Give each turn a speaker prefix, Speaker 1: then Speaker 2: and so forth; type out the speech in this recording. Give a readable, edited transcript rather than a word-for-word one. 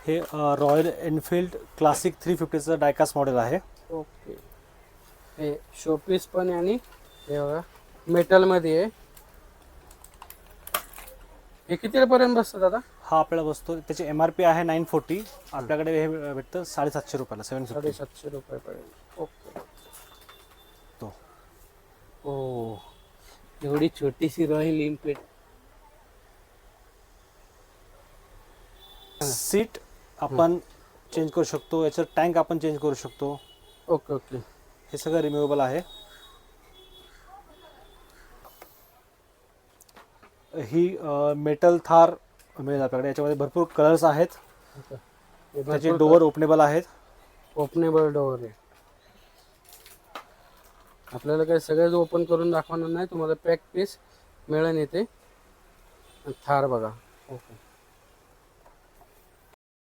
Speaker 1: हे royal Enfield classic 350चं डायकास्ट model आहे.
Speaker 2: Okay. हे शोपीस पण आहे आणि हे बघा मेटलमध्ये आहे. हे कितीपर्यंत बसतं दादा?
Speaker 1: हा आपल्याला बसतो, त्याची MRP आहे 940. आपल्याकडे हे भेटतं 750 रुपयाला, 750.
Speaker 2: 750 रुपयापर्यंत. ओके.
Speaker 1: तो
Speaker 2: ओ, एवढी छोटीशी रॉयल एनफील्ड.
Speaker 1: सीट आपण चेंज करू शकतो, याचं टँक आपण चेंज करू शकतो.
Speaker 2: Okay okay.
Speaker 1: हे सगळं रिमुवेबल आहे. ही मेटल थार मिळेल आपल्याकडे. याच्यामध्ये भरपूर कलर्स आहेत. त्याचे डोअर ओपनेबल आहेत.
Speaker 2: ओपनेबल डोअर आहे. आपल्याला काही सगळेच ओपन करून दाखवणार नाही, तुम्हाला पॅक पीस मिळेल इथे. थार बघा. ओके.